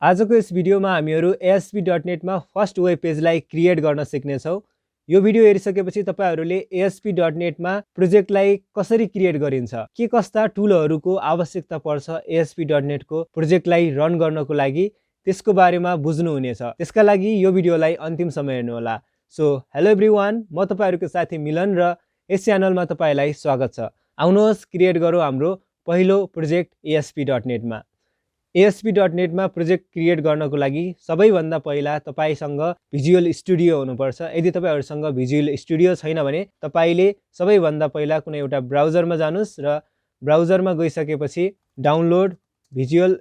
आजको यस भिडियोमा हामीहरू ASP.NET मा फर्स्ट वेब पेजलाई क्रिएट गर्न सिक्नेछौँ। यो भिडियो हेरिसकेपछि तपाईहरुले ASP.NET मा प्रोजेक्टलाई कसरी क्रिएट गरिन्छ, के कस्ता टुलहरुको आवश्यकता पर्छ ASP.NET को प्रोजेक्टलाई रन गर्नको लागि त्यसको बारेमा बुझ्नु हुनेछ। त्यसका लागि यो भिडियोलाई अन्तिम सम्म हेर्नु होला। सो हेलो एभ्रीवन, म तपाईहरुको साथी मिलन र यस च्यानलमा तपाईलाई स्वागत छ। आउनुहोस् क्रिएट गरौँ हाम्रो पहिलो प्रोजेक्ट ASP.NET मा। ASP.NET मा प्रोजेक्ट क्रिएट गर्नको लागि सबैभन्दा पहिला तपाईसँग भिजुअल स्टुडियो हुनुपर्छ। यदि तपाईहरुसँग भिजुअल स्टुडियो छैन भने तपाईले सबैभन्दा पहिला कुनै एउटा ब्राउजरमा जानुस् र ब्राउजरमा गइसकेपछि डाउनलोड भिजुअल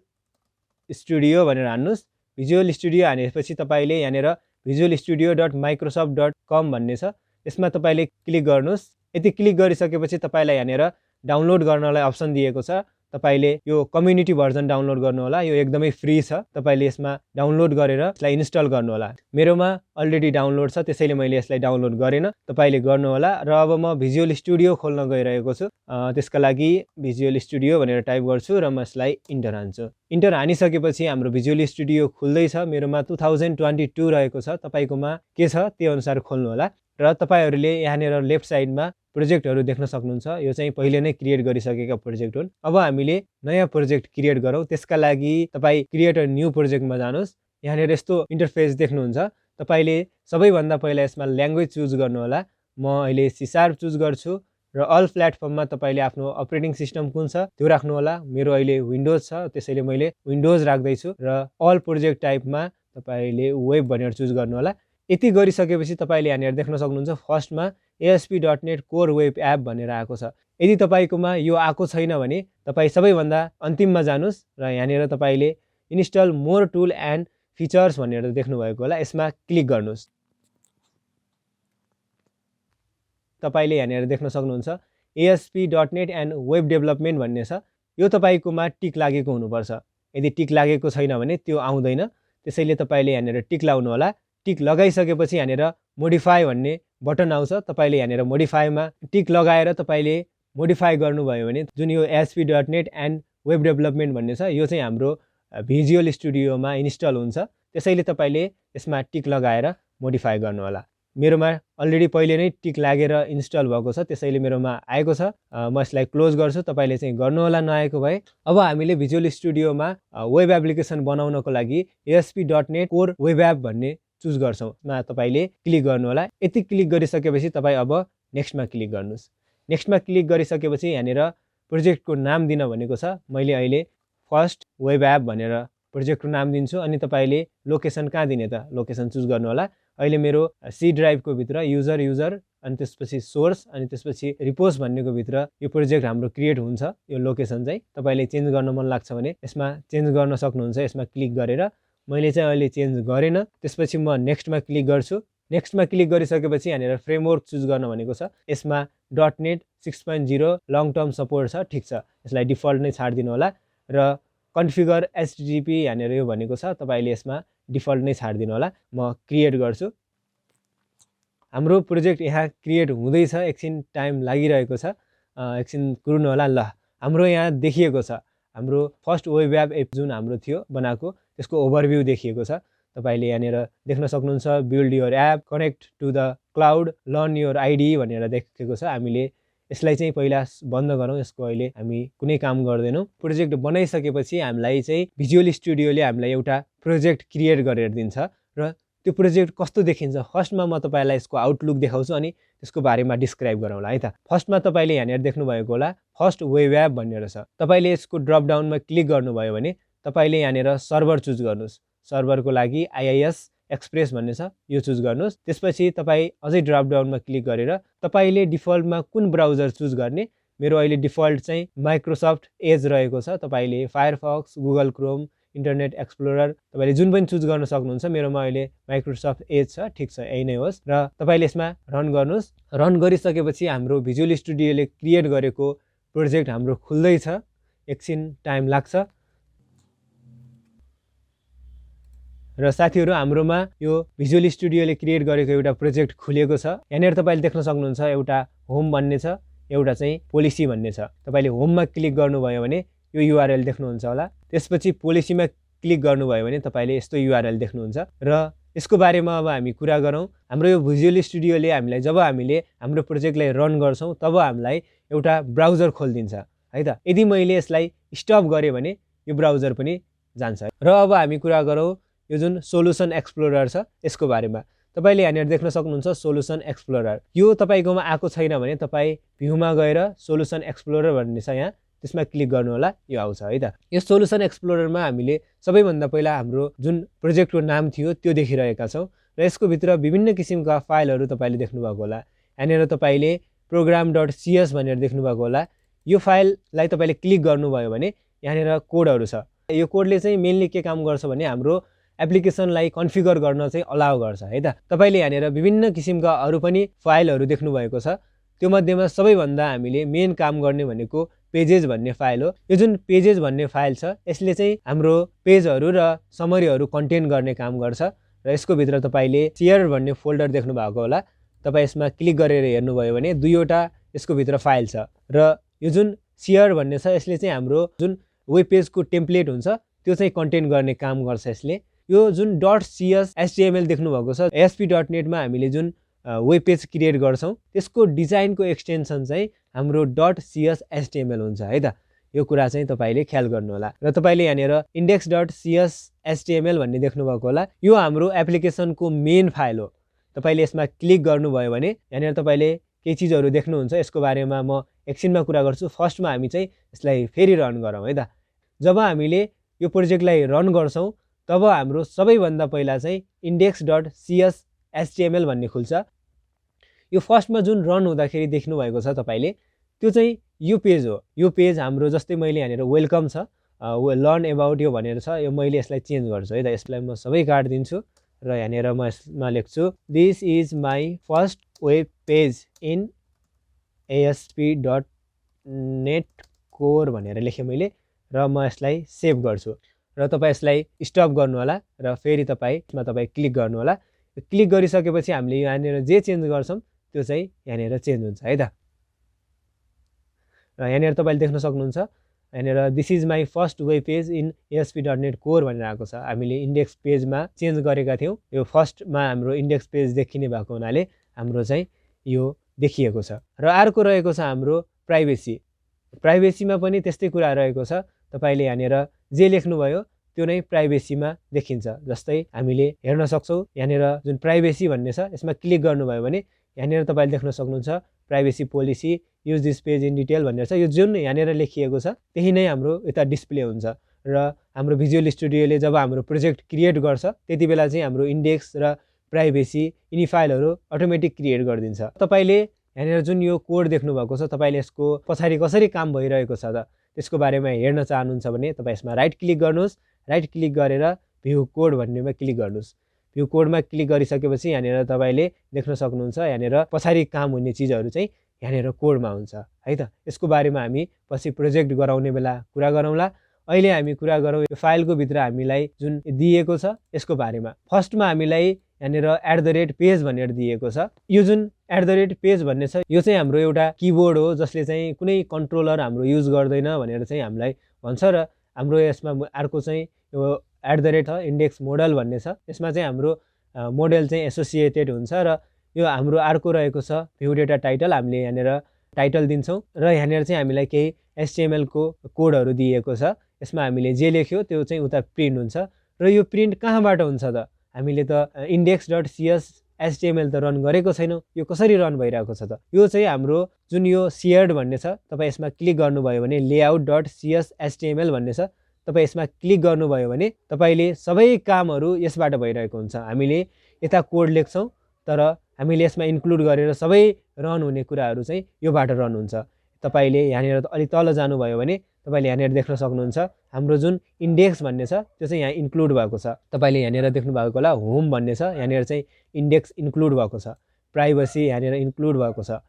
स्टुडियो भनेर हान्नुस्। भिजुअल स्टुडियो हानेपछि तपाईले यहाँनेर visualstudio.microsoft.com भन्ने छ, यसमा तपाईले क्लिक गर्नुस्। यति क्लिक गरिसकेपछि तपाईलाई यहाँनेर डाउनलोड गर्नलाई अप्सन दिएको छ। तपाईले यो कम्युनिटी भर्जन डाउनलोड गर्नु होला। यो एकदमै फ्री छ, तपाईले यसमा डाउनलोड गरेर यसलाई इन्स्टल गर्नु होला। मेरोमा अलरेडी डाउनलोड छ, त्यसैले मैले यसलाई डाउनलोड गरेन, तपाईले गर्नु होला। र अब म भिजुअल स्टुडियो खोल्न गइरहेको छु। त्यसका लागि भिजुअल स्टुडियो भनेर टाइप गर्छु र म यसलाई इन्टर हान्छु। इन्टर हानिसकेपछि हाम्रो भिजुअल स्टुडियो खुल्दै छ। मेरोमा 2022 रहेको छ, तपाईकोमा के छ त्यो अनुसार खोल्नु होला। र तपाईहरुले यहाँनेर लेफ्ट साइडमा प्रोजेक्टहरु देख्न सक्नुहुन्छ। यो चाहिँ पहिले नै क्रिएट गरिसकेका प्रोजेक्ट हुन्। अब हामीले नयाँ प्रोजेक्ट क्रिएट गरौँ। त्यसका लागि तपाई क्रिएट अ न्यू प्रोजेक्टमा जानुस्। यहाँनेर यस्तो इन्टरफेस देख्नुहुन्छ। तपाईले सबैभन्दा पहिला यसमा ल्याङ्ग्वेज चुज गर्नु होला। म अहिले C# चुज गर्छु र अल प्लेटफर्ममा तपाईले आफ्नो अपरेटिङ सिस्टम कुन छ त्यो राख्नु होला। मेरो अहिले विन्डोज छ, त्यसैले मैले विन्डोज राख्दै छु र अल प्रोजेक्ट टाइपमा तपाईले वेब भनेर चुज गर्नु होला। यति गरिसकेपछि तपाईले यहाँनेर देख्न सक्नुहुन्छ फर्स्टमा ASP.NET कोर वेब एप भनेर आएको छ। यदि तपाईकोमा यो आएको छैन भने तपाई सबैभन्दा अन्तिममा जानुस् र यहाँनेर तपाईले install more tool and features भनेर देख्नु भएको होला, यसमा क्लिक गर्नुस्। तपाईले यहाँनेर देख्न सक्नुहुन्छ ASP.NET एन्ड वेब डेभलपमेन्ट भन्ने छ। यो तपाईकोमा टिक लागेको हुनुपर्छ। यदि टिक लागेको छैन भने त्यो आउँदैन, त्यसैले तपाईले यहाँनेर टिक लाउनु होला। टिक लगाइसकेपछि यहाँनेर मोडिफाई भन्ने बटन आउँछ। तपाईले यहाँनेर मोडिफाईमा टिक लगाएर तपाईले मोडिफाई गर्नुभयो भने जुन यो ASP.NET एन्ड वेब डेभलपमेन्ट भन्ने छ यो चाहिँ हाम्रो भिजुअल स्टुडियोमा इन्स्टल हुन्छ। त्यसैले तपाईले यसमा टिक लगाएर मोडिफाई गर्नु होला। मेरोमा अलरेडी पहिले नै टिक लागेर इन्स्टल भएको छ, त्यसैले मेरोमा आएको छ। म यसलाई क्लोज गर्छु, तपाईले चाहिँ गर्नु होला नआएको भए। अब हामीले भिजुअल स्टुडियोमा वेब एप्लिकेसन बनाउनको लागि ASP.NET कोर वेब एप भन्ने चुज गर्छौं। मा तपाईले क्लिक गर्नु होला। यति क्लिक गरिसकेपछि तपाई अब नेक्स्टमा क्लिक गर्नुस्। नेक्स्टमा क्लिक गरिसकेपछि यहाँनेर प्रोजेक्टको नाम दिन भनेको छ। मैले अहिले फर्स्ट वेब एप भनेर प्रोजेक्टको नाम दिन्छु। अनि तपाईले लोकेसन कहाँ दिने त लोकेसन चुज गर्नु होला। अहिले मेरो C ड्राइभको भित्र युजर अनि त्यसपछि सोर्स अनि त्यसपछि रिपोज भन्नेको भित्र यो प्रोजेक्ट हाम्रो क्रिएट हुन्छ। यो लोकेसन चाहिँ तपाईले चेन्ज गर्न मन लाग्छ भने यसमा चेन्ज गर्न सक्नुहुन्छ, यसमा क्लिक गरेर। मैले चाहिँ अहिले चेन्ज गरेन। त्यसपछि म नेक्स्टमा क्लिक गर्छु। नेक्स्टमा क्लिक गरिसकेपछि यहाँनेर फ्रेमवर्क चुज गर्न भनेको छ। यसमा .NET 6.0 लङ टर्म सपोर्ट छ, ठीक छ। यसलाई डिफल्ट नै छाड्दिनु होला र कन्फिगर HTTP यहाँनेर यो भनेको छ, तपाईले यसमा डिफल्ट नै छाड्दिनु होला। म क्रिएट गर्छु। हाम्रो प्रोजेक्ट यहाँ क्रिएट हुँदैछ, एकछिन टाइम लागिरहेको छ, एकछिन कुर्नु होला। ल हाम्रो यहाँ देखिएको छ हाम्रो फर्स्ट वेब एप जुन हाम्रो थियो बनाएको त्यसको ओभरभ्यू देखिएको छ। तपाईले यहाँनेर देख्न सक्नुहुन्छ build your app, connect to the cloud, learn your ID भनेर देखेको छ। हामीले यसलाई चाहिँ पहिला बन्द गरौँ, यसको अहिले हामी कुनै काम गर्दैनौँ। प्रोजेक्ट बनाइसकेपछि हामीलाई चाहिँ भिजुअल स्टुडियोले हामीलाई एउटा प्रोजेक्ट क्रिएट गरेर दिन्छ र त्यो प्रोजेक्ट कस्तो देखिन्छ फर्स्टमा म तपाईलाई यसको आउटलुक देखाउँछु अनि त्यसको बारेमा डिस्क्राइब गरौँला है त। फर्स्टमा तपाईले यहाँनेर देख्नु भएको होला फर्स्ट वेब एप भनेर छ। तपाईले यसको ड्रप डाउनमा क्लिक गर्नुभयो भने तपाईले यहाँनेर सर्भर चुज गर्नुस्। सर्भरको लागि IIS एक्सप्रेस भन्ने छ, यो चुज गर्नुस्। त्यसपछि तपाई अझै ड्रप डाउनमा क्लिक गरेर तपाईले डिफल्टमा कुन ब्राउजर चुज गर्ने। मेरो अहिले डिफल्ट चाहिँ माइक्रोसफ्ट एज रहेको छ। तपाईले Firefox, Google Chrome, internet explorer तपाईले जुन पनि चुज गर्न सक्नुहुन्छ। मेरोमा अहिले माइक्रोसफ्ट एज छ, ठीक छ, यही नै होस्। र तपाईले यसमा रन गर्नुस्। रन गरिसकेपछि हाम्रो भिजुअल स्टुडियोले क्रिएट गरेको प्रोजेक्ट हाम्रो खुल्दै छ, एकछिन टाइम लाग्छ। र साथीहरु हाम्रोमा यो भिजुअल स्टुडियोले क्रिएट गरेको एउटा प्रोजेक्ट खुलेको छ। यहाँनेर तपाईले देख्न सक्नुहुन्छ एउटा होम भन्ने छ, एउटा चाहिँ पोलिसी भन्ने छ। तपाईले होममा क्लिक गर्नुभयो भने यो URL देख्नुहुन्छ होला। त्यसपछि पोलिसीमा क्लिक गर्नुभयो भने तपाईँले यस्तो URL देख्नुहुन्छ र यसको बारेमा अब हामी कुरा गरौँ। हाम्रो यो भिजुअल स्टुडियोले हामीलाई जब हामीले हाम्रो प्रोजेक्टलाई रन गर्छौँ तब हामीलाई एउटा ब्राउजर खोलिदिन्छ है त। यदि मैले यसलाई स्टप गरेँ भने यो ब्राउजर पनि जान्छ। र अब हामी कुरा गरौँ यो जुन सोलुसन एक्सप्लोरर छ यसको बारेमा। तपाईँले यहाँनिर देख्न सक्नुहुन्छ सोलुसन एक्सप्लोरर। यो तपाईँकोमा आएको छैन भने तपाईँ भ्यूमा गएर सोलुसन एक्सप्लोरर भन्ने छ यहाँ, त्यसमा क्लिक गर्नु होला, यो आउँछ है त। यो सोलुसन एक्सप्लोररमा हामीले सबैभन्दा पहिला हाम्रो जुन प्रोजेक्टको नाम थियो त्यो देखिरहेका छौँ र यसको भित्र विभिन्न किसिमका फाइलहरू तपाईँले देख्नुभएको होला। यहाँनिर तपाईँले program.cs भनेर देख्नुभएको होला। यो फाइललाई तपाईँले क्लिक गर्नुभयो भने यहाँनिर कोडहरू छ। यो कोडले चाहिँ मेनली के काम गर्छ भने हाम्रो एप्लिकेसनलाई कन्फिगर गर्न चाहिँ अलाउ गर्छ है त। तपाईँले यहाँनिर विभिन्न किसिमका अरू पनि फाइलहरू देख्नुभएको छ। त्यो मध्येमा सबैभन्दा हामीले मेन काम गर्ने भनेको पेजेस भन्ने फाइल हो। यो जुन पेजेस भन्ने फाइल छ यसले चाहिँ हाम्रो पेजहरू र समरीहरू कन्टेन गर्ने काम गर्छ र यसको भित्र तपाईँले सेयर भन्ने फोल्डर देख्नु भएको होला। तपाईँ यसमा क्लिक गरेर हेर्नुभयो भने दुईवटा यसको भित्र फाइल छ र यो जुन सेयर भन्ने छ यसले चाहिँ हाम्रो जुन वेब पेजको टेम्प्लेट हुन्छ त्यो चाहिँ कन्टेन गर्ने काम गर्छ यसले। यो जुन .cs HTML देख्नुभएको छ ASP.NET मा हामीले जुन वेब पेज क्रिएट गर्छौँ त्यसको डिजाइनको एक्सटेन्सन चाहिँ हाम्रो .cs HTML हुन्छ है त। यो कुरा चाहिँ तपाईँले ख्याल गर्नु होला। र तपाईँले यहाँनिर index.cs HTML भन्ने देख्नुभएको होला। यो हाम्रो एप्लिकेसनको मेन फाइल हो। तपाईँले यसमा क्लिक गर्नुभयो भने यहाँनिर तपाईँले केही चिजहरू देख्नुहुन्छ, यसको बारेमा म एकछिनमा कुरा गर्छु। फर्स्टमा हामी चाहिँ यसलाई फेरि रन गरौँ है त। जब हामीले यो प्रोजेक्टलाई रन गर्छौँ तब हाम्रो सबैभन्दा पहिला चाहिँ index.cs HTML भन्ने खुल्छ। यो फर्स्टमा जुन रन हुँदाखेरि देख्नुभएको छ तपाईँले त्यो चाहिँ यो पेज हो। यो पेज हाम्रो जस्तै मैले यहाँनिर वेलकम छ, लर्न एबाउट यो भनेर छ, यो मैले यसलाई चेन्ज गर्छु है त। यसलाई म सबै काटिदिन्छु र यहाँनिर म यसमा लेख्छु this is my first web page in ASP.NET core भनेर लेखेँ मैले र म यसलाई सेभ गर्छु र तपाईँ यसलाई स्टप गर्नु होला र फेरि यसमा तपाईँ क्लिक गर्नु होला। क्लिक गरिसकेपछि हामीले यहाँनिर जे चेन्ज गर्छौँ त्यो चाहिँ यहाँनिर चेन्ज हुन्छ है त। र यहाँनिर तपाईँले देख्न सक्नुहुन्छ यहाँनिर this is my first web page in ASP.NET core भनेर आएको छ। हामीले इन्डेक्स पेजमा चेन्ज गरेका थियौँ। यो फर्स्टमा हाम्रो इन्डेक्स पेज देखिने भएको हुनाले हाम्रो चाहिँ यो देखिएको छ। र अर्को रहेको छ हाम्रो प्राइभेसी। प्राइभेसीमा पनि त्यस्तै कुरा रहेको छ। तपाईँले यहाँनिर जे लेख्नुभयो त्यो नै प्राइभेसीमा देखिन्छ। जस्तै हामीले हेर्न सक्छौँ यहाँनिर जुन प्राइभेसी भन्ने छ यसमा क्लिक गर्नुभयो भने यहाँनिर तपाईँले देख्न सक्नुहुन्छ privacy policy use this page in detail भनेर छ। यो जुन यहाँनिर लेखिएको छ त्यही नै हाम्रो यता डिस्प्ले हुन्छ र हाम्रो भिजुअल स्टुडियोले जब हाम्रो प्रोजेक्ट क्रिएट गर्छ त्यति बेला चाहिँ हाम्रो इन्डेक्स र प्राइभेसी यिनी फाइलहरू अटोमेटिक क्रिएट गरिदिन्छ। तपाईँले यहाँनिर जुन यो कोड देख्नुभएको छ तपाईँले यसको पछाडि कसरी काम भइरहेको छ त त्यसको बारेमा हेर्न चाहनुहुन्छ भने तपाईँ यसमा राइट क्लिक गर्नुहोस्। राइट क्लिक गरेर भ्यू कोड भन्नेमा क्लिक गर्नुहोस्। भ्यू कोडमा क्लिक गरिसकेपछि यहाँनिर तपाईँले देख्न सक्नुहुन्छ यहाँनिर पछाडि काम हुने चिजहरू चाहिँ यहाँनिर कोडमा हुन्छ है त। यसको बारेमा हामी पछि प्रोजेक्ट गराउने बेला कुरा गरौँला। अहिले हामी कुरा गरौँ यो फाइलको भित्र हामीलाई जुन दिएको छ यसको बारेमा। फर्स्टमा हामीलाई यहाँनिर @पेज भनेर दिएको छ। यो जुन @पेज भन्ने छ यो चाहिँ हाम्रो एउटा किबोर्ड हो जसले चाहिँ कुनै कन्ट्रोलर हाम्रो युज गर्दैन भनेर चाहिँ हामीलाई भन्छ र हाम्रो यसमा अर्को चाहिँ यो @ इन्डेक्स मोडल भन्ने छ। यसमा चाहिँ हाम्रो मोडल चाहिँ एसोसिएटेड हुन्छ र यो हाम्रो अर्को रहेको छ भ्यू डेटा टाइटल। हामीले यहाँनिर टाइटल दिन्छौँ र यहाँनिर चाहिँ हामीलाई केही HTML को कोडहरू दिएको छ। यसमा हामीले जे लेख्यो त्यो चाहिँ उता प्रिन्ट हुन्छ र यो प्रिन्ट कहाँबाट हुन्छ त हामीले त index.cs HTML त रन गरेको छैनौँ। यो कसरी रन भइरहेको छ त यो चाहिँ हाम्रो जुन यो सेयर्ड भन्ने छ तपाईँ यसमा क्लिक गर्नुभयो भने layout.cs HTML भन्ने छ। तपाईँ यसमा क्लिक गर्नुभयो भने तपाईँले सबै कामहरू यसबाट भइरहेको हुन्छ। हामीले यता कोड लेख्छौँ तर हामीले यसमा इन्क्लुड गरेर सबै रन हुने कुराहरू चाहिँ योबाट रन हुन्छ। तपाईँले यहाँनिर अलि तल जानुभयो भने तपाईँले यहाँनिर देख्न सक्नुहुन्छ हाम्रो जुन इन्डेक्स भन्ने छ त्यो चाहिँ यहाँ इन्क्लुड भएको छ। तपाईँले यहाँनिर देख्नु भएको होला होम भन्ने छ, यहाँनिर चाहिँ इन्डेक्स इन्क्लुड भएको छ। प्राइभेसी यहाँनिर इन्क्लुड भएको छ।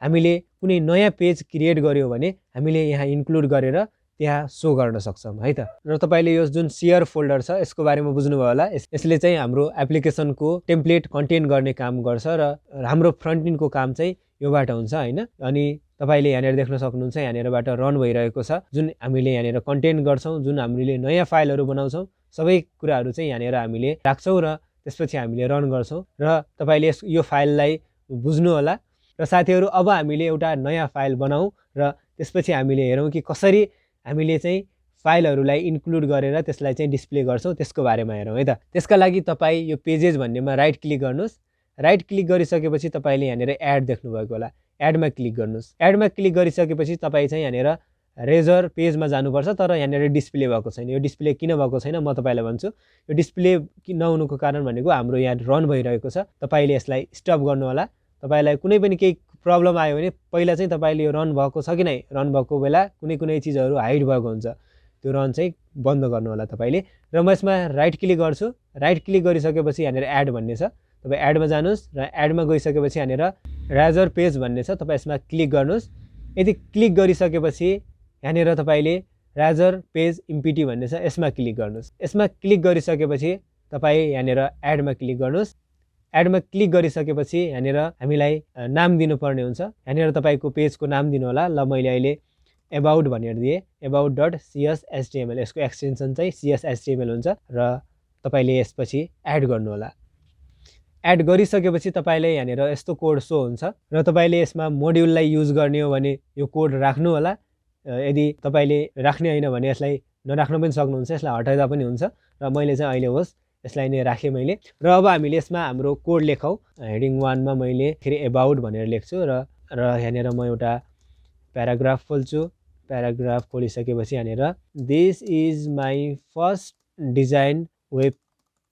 हामीले कुनै नयाँ पेज क्रिएट गर्यो भने हामीले यहाँ इन्क्लुड गरेर त्यहाँ सो गर्न सक्छौँ है त। र तपाईँले यो जुन सेयर फोल्डर छ यसको बारेमा बुझ्नुभयो होला। यसले चाहिँ हाम्रो एप्लिकेसनको टेम्प्लेट कन्टेन गर्ने काम गर्छ र हाम्रो फ्रन्ट इन्डको काम चाहिँ योबाट हुन्छ होइन। अनि तपाईँले यहाँनिर देख्न सक्नुहुन्छ यहाँनिरबाट रन भइरहेको छ। जुन हामीले यहाँनिर कन्टेन गर्छौँ, जुन हामीले नयाँ फाइलहरू बनाउँछौँ सबै कुराहरू चाहिँ यहाँनिर हामीले राख्छौँ र त्यसपछि हामीले रन गर्छौँ र तपाईँले यो फाइललाई बुझ्नु होला। र साथीहरू अब हामीले एउटा नयाँ फाइल बनाऊ र त्यसपछि हामीले हेरौँ कि कसरी हामीले चाहिँ फाइलहरूलाई इन्क्लुड गरेर त्यसलाई चाहिँ डिस्प्ले गर्छौँ त्यसको बारेमा हेरौँ है त। त्यसका लागि तपाईँ यो पेजेस भन्नेमा राइट क्लिक गर्नुहोस्। राइट क्लिक गरिसकेपछि तपाईँले यहाँनिर एड देख्नुभएको होला, एडमा क्लिक गर्नुहोस्। एडमा क्लिक गरिसकेपछि तपाईँ चाहिँ यहाँनिर रेजर पेजमा जानुपर्छ, तर यहाँनिर डिस्प्ले भएको छैन। यो डिस्प्ले किन भएको छैन म तपाईँलाई भन्छु। यो डिस्प्ले नहुनुको कारण भनेको हाम्रो यहाँ रन भइरहेको छ। तपाईँले यसलाई स्टप गर्नु होला। तपाईँलाई कुनै पनि केही प्रब्लम आयो भने पहिला चाहिँ तपाईँले यो रन भएको छ कि नै, रन भएको बेला कुनै चिजहरू हाइड भएको हुन्छ, त्यो रन चाहिँ बन्द गर्नु होला तपाईँले। र म यसमा राइट क्लिक गर्छु। राइट क्लिक गरिसकेपछि यहाँनिर एड भन्ने छ, तपाईँ एडमा जानुहोस् र एडमा गइसकेपछि यहाँनिर रेजर पेज भन्ने छ, तपाईँ यसमा क्लिक गर्नुहोस्। यदि क्लिक गरिसकेपछि यहाँनिर तपाईँले रेजर पेज इम्पिटी भन्ने छ, यसमा क्लिक गर्नुहोस्। यसमा क्लिक गरिसकेपछि तपाईँ यहाँनिर एडमा क्लिक गर्नुहोस्। एडमा क्लिक गरिसकेपछि यहाँनिर हामीलाई नाम दिनुपर्ने हुन्छ। यहाँनिर तपाईँको पेजको नाम दिनु होला। ल मैले अहिले एबाउट भनेर दिएँ, about.cshtml। यसको एक्सटेन्सन चाहिँ cshtml हुन्छ र तपाईँले यसपछि एड गर्नु होला। एड गरिसकेपछि तपाईँले यहाँनिर यस्तो कोड सो हुन्छ र तपाईँले यसमा मोड्युललाई युज गर्ने हो भने यो कोड राख्नु होला। यदि तपाईँले राख्ने होइन भने यसलाई नराख्न पनि सक्नुहुन्छ, यसलाई हटाउँदा पनि हुन्छ। र मैले चाहिँ अहिले होस् यसलाई नै राखेँ मैले। र अब हामीले यसमा हाम्रो कोड लेखौँ। हेडिङ 1मा मैले फेरि एबाउट भनेर लेख्छु र यहाँनिर म एउटा प्याराग्राफ खोल्छु। प्याराग्राफ खोलिसकेपछि यहाँनिर this is my first design web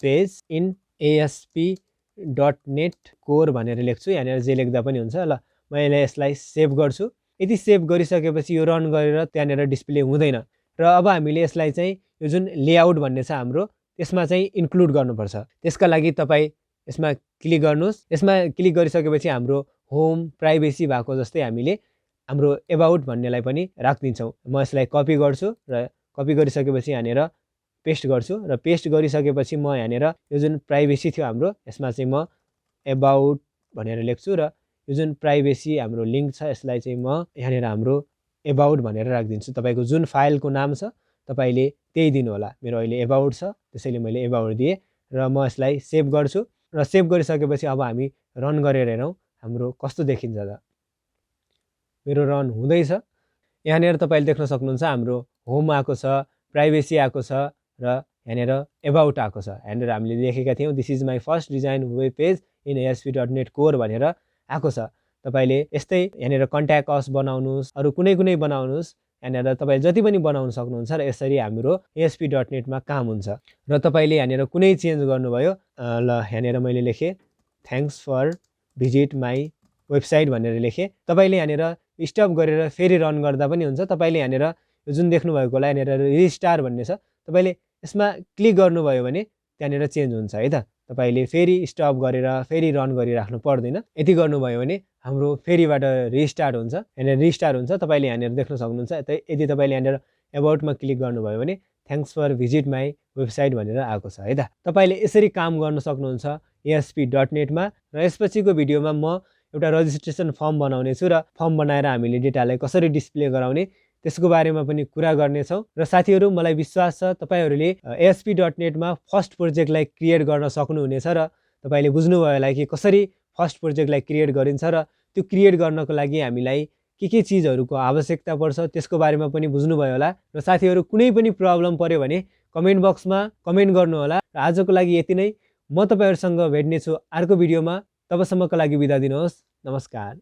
page in ASP.NET core भनेर लेख्छु। यहाँनिर जे लेख्दा पनि हुन्छ। ल मैले यसलाई सेभ गर्छु। यदि सेभ गरिसकेपछि यो रन गरेर त्यहाँनिर डिस्प्ले हुँदैन र अब हामीले यसलाई चाहिँ यो जुन लेआउट भन्ने छ हाम्रो त्यसमा चाहिँ इन्क्लुड गर्नुपर्छ। त्यसका लागि तपाईँ यसमा क्लिक गर्नुहोस्। यसमा क्लिक गरिसकेपछि हाम्रो होम प्राइभेसी भएको जस्तै हामीले हाम्रो एबाउट भन्नेलाई पनि राखिदिन्छौँ। म यसलाई कपी गर्छु र कपी गरिसकेपछि यहाँनिर पेस्ट गर्छु र पेस्ट गरिसकेपछि म यहाँनिर यो जुन प्राइभेसी थियो हाम्रो यसमा चाहिँ म एबाउट भनेर लेख्छु र यो जुन प्राइभेसी हाम्रो लिङ्क छ यसलाई चाहिँ म यहाँनिर हाम्रो एबाउट भनेर राखिदिन्छु। तपाईँको जुन फाइलको नाम छ तपाईँले त्यही दिनु होला। मेरो अहिले एबाउट छ त्यसैले मैले एबाउट दिएँ र म यसलाई सेभ गर्छु र सेभ गरिसकेपछि अब हामी रन गरेर हेरौँ हाम्रो कस्तो देखिन्छ त। मेरो रन हुँदैछ। यहाँनिर तपाईँले देख्न सक्नुहुन्छ हाम्रो होम आएको छ, प्राइभेसी आएको छ र यहाँनिर एबाउट आएको छ। यहाँनिर हामीले लेखेका थियौँ this is my first design web page in ASP.NET core भनेर आएको छ। तपाईँले यस्तै यहाँनिर कन्ट्याक्ट अस बनाउनुहोस्, अरू कुनै बनाउनुहोस्। यहाँनिर तपाईँ जति पनि बनाउन सक्नुहुन्छ र यसरी हाम्रो ASP.NET मा काम हुन्छ। र तपाईँले यहाँनिर कुनै चेन्ज गर्नुभयो, ल यहाँनिर मैले लेखेँ thanks for visit my website भनेर लेखेँ। तपाईँले यहाँनिर स्टप गरेर फेरि रन गर्दा पनि हुन्छ। तपाईँले यहाँनिर यो जुन देख्नुभएको होला यहाँनिर रिस्टार भन्ने छ, तपाईँले यसमा क्लिक गर्नुभयो भने त्यहाँनिर चेन्ज हुन्छ है त। तपाईँले फेरि स्टप गरेर फेरि रन गरिराख्नु पर्दैन। यति गर्नुभयो भने हाम्रो फेरिबाट रिस्टार्ट हुन्छ। यहाँनिर रिस्टार्ट हुन्छ। तपाईँले यहाँनिर देख्न सक्नुहुन्छ। यदि तपाईँले यहाँनिर एबाउटमा क्लिक गर्नुभयो भने thanks for visit my website भनेर आएको छ है त। तपाईँले यसरी काम गर्न सक्नुहुन्छ ASP.NET मा। र यसपछिको भिडियोमा म एउटा रजिस्ट्रेसन फर्म बनाउने छु र फर्म बनाएर हामीले डेटालाई कसरी डिस्प्ले गराउने त्यसको बारेमा पनि कुरा गर्नेछौँ। र साथीहरू मलाई विश्वास छ तपाईँहरूले ASP.NET मा फर्स्ट प्रोजेक्टलाई क्रिएट गर्न सक्नुहुनेछ र तपाईँले बुझ्नुभयो होला कि कसरी फर्स्ट प्रोजेक्टलाई क्रिएट गरिन्छ र त्यो क्रिएट गर्नको लागि हामीलाई के चिजहरूको आवश्यकता पर्छ त्यसको बारेमा पनि बुझ्नुभयो होला। र साथीहरू कुनै पनि प्रब्लम पर्यो भने कमेन्ट बक्समा कमेन्ट गर्नु होला। र आजको लागि यति नै। म तपाईँहरूसँग भेट्नेछु अर्को भिडियोमा। तबसम्मको लागि बिदा दिनुहोस्। नमस्कार।